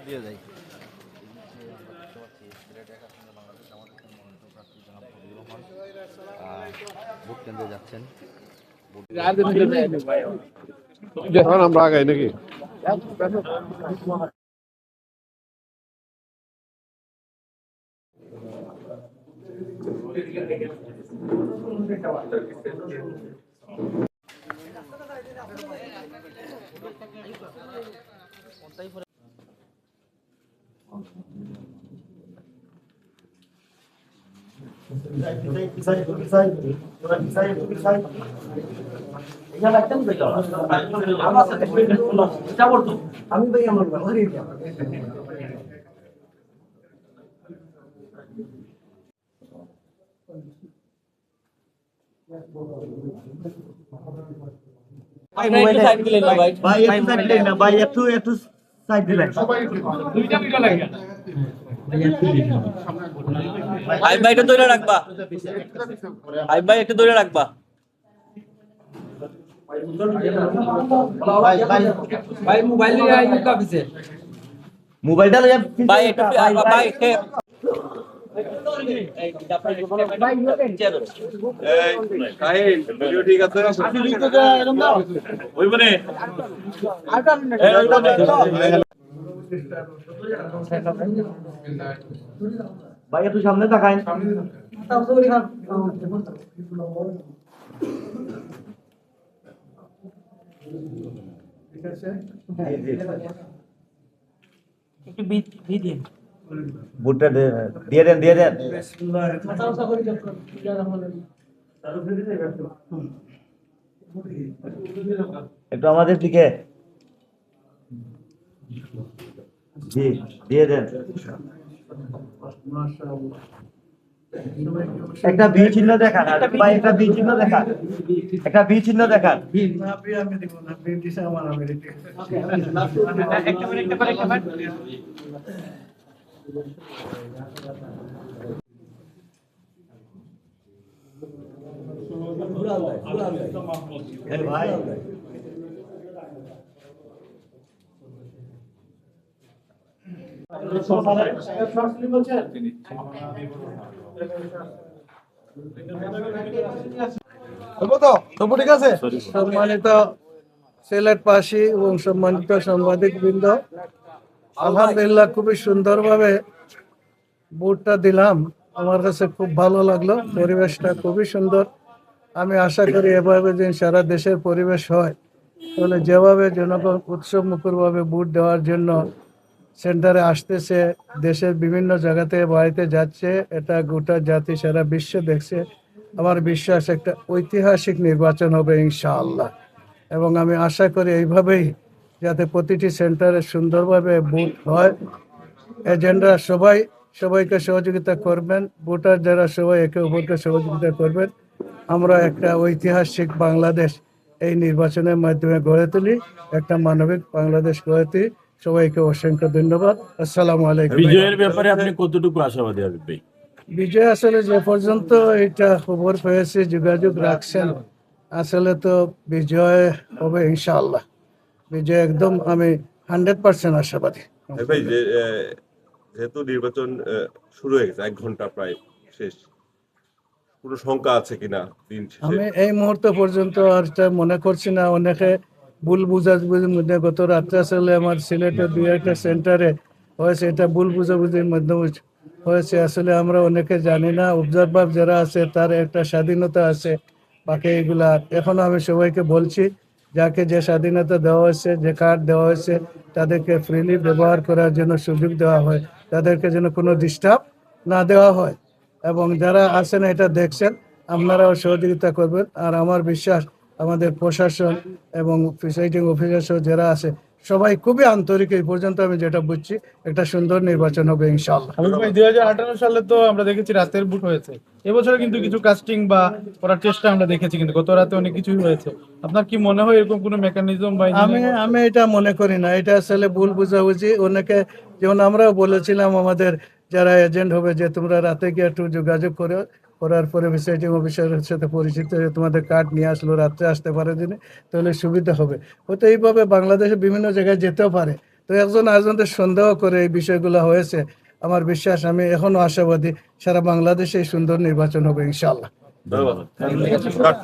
দিয়ে যাই। ভোট কেন্দ্রে যাচ্ছেন। আমরা আগাই নাকি? আমি ভাই আমার ভাই একটু সাইড দিলেন ভাইটা ধরে রাখবা, ভাই একটু ধরে রাখবা। ভাই মোবাইল নিয়ে আইনি কাবিছে মোবাইলটা লইয়া ভাই একটু ভাই ঠিক আছে ভাই একটু সামনে তাকায় একটু ভিডিও বুটটা দিয়ে দেন একটু আমাদের দিকে জি দিয়ে দেন। একটা বি চিহ্ন দেখান ভাই, একটা বি চিহ্ন দেখান, একটা বি চিহ্ন দেখান। ভাই সম্মানিত সিলেটবাসী এবং সম্মানিত সাংবাদিক বৃন্দ, আলহামদুলিল্লাহ খুবই সুন্দরভাবে ভোটটা দিলাম। আমার কাছে খুব ভালো লাগলো, পরিবেশটা খুবই সুন্দর। আমি আশা করি এভাবে যে সারা দেশের পরিবেশ হয়, তাহলে যেভাবে জনগণ উৎসব মুখরভাবে ভোট দেওয়ার জন্য সেন্টারে আসতেছে, দেশের বিভিন্ন জায়গা থেকে বাড়িতে যাচ্ছে, এটা গোটা জাতি সারা বিশ্ব দেখছে। আমার বিশ্বাস একটা ঐতিহাসিক নির্বাচন হবে ইনশাআল্লাহ, এবং আমি আশা করি এইভাবেই যাতে প্রতিটি সেন্টারে সুন্দরভাবে ভোট হয়। এজেন্ডা সবাইকে সহযোগিতা করবেন, ভোটার যারা সবাই একে অপরকে সহযোগিতা করবেন। আমরা একটা ঐতিহাসিক বাংলাদেশ এই নির্বাচনের মাধ্যমে গড়ে তুলি, একটা মানবিক বাংলাদেশ গড়ে তুলি। সবাইকে অসংখ্য ধন্যবাদ। আসসালামু আলাইকুম। বিজয়ের ব্যাপারে আপনি কতটুকু আশাবাদী হাবিব ভাই? বিজয় আসলে যে পর্যন্ত এটা খবর পেয়েছে, যোগাযোগ রাখছেন, আসলে তো বিজয় হবে ইনশাআল্লাহ। বিজয় একদম আমি 100% আশাবাদী। ভাই যেহেতু নির্বাচন শুরু হয়ে গেছে, 1 ঘন্টা প্রায় শেষ, কোনো শঙ্কা আছে কিনা দিন শেষে? আমি এই মুহূর্ত পর্যন্ত আর মনে করছি না। অনেকে ভুল বুঝাবুঝির মধ্যে গত রাত্রে আসলে আমার সিলেটের 2-1টা সেন্টারে হয়েছে, এটা ভুল বুঝাবুঝির মাধ্যমে হয়েছে। আসলে আমরা অনেকে জানি না, অবজারভার যারা আছে তার একটা স্বাধীনতা আছে, বাকি এগুলা এখনো আমি সবাইকে বলছি, যাকে যে স্বাধীনতা দেওয়া হয়েছে, যে কার্ড দেওয়া হয়েছে, তাদেরকে ফ্রিলি ব্যবহার করার জন্য সুযোগ দেওয়া হয়, তাদেরকে যেন কোনো ডিস্টার্ব না দেওয়া হয়। এবং যারা আছেন এটা দেখছেন, আপনারাও সহযোগিতা করবেন। আর আমার বিশ্বাস আমাদের প্রশাসন এবং প্রিসাইডিং অফিসার যারা আছে সবাই খুবই আন্তরিক। এই পর্যন্ত আমি যেটা বুঝছি একটা সুন্দর নির্বাচন হবে ইনশাআল্লাহ। 2018 সালে তো আমরা দেখেছি রাতের ভোট হয়েছে, এবছরে কিন্তু কিছু কাস্টিং বা করার চেষ্টা আমরা দেখেছি, কিন্তু গত রাতে অনেক কিছুই হয়েছে। আপনার কি মনে হয় এরকম কোনো মেকানিজম বা আমি এটা মনে করি না, এটা আসলে ভুল বুঝাবুঝি। অনেকে, যেমন আমরাও বলেছিলাম আমাদের যারা এজেন্ট হবে, যে তোমরা রাতে গিয়ে একটু যোগাযোগ করার পরে প্রিসাইডিং অফিসারের সাথে পরিচিত হয়ে তোমাদের কার্ড নিয়ে আসলো, রাত্রে আসতে পারে দিনে, তাহলে সুবিধা হবে। হয়তো এইভাবে বাংলাদেশে বিভিন্ন জায়গায় যেতেও পারে, তো একজন আরেকজনদের সন্দেহ করে এই বিষয়গুলো হয়েছে। আমার বিশ্বাস, আমি এখনো আশাবাদী সারা বাংলাদেশে এই সুন্দর নির্বাচন হবে ইনশাআল্লাহ। ধন্যবাদ।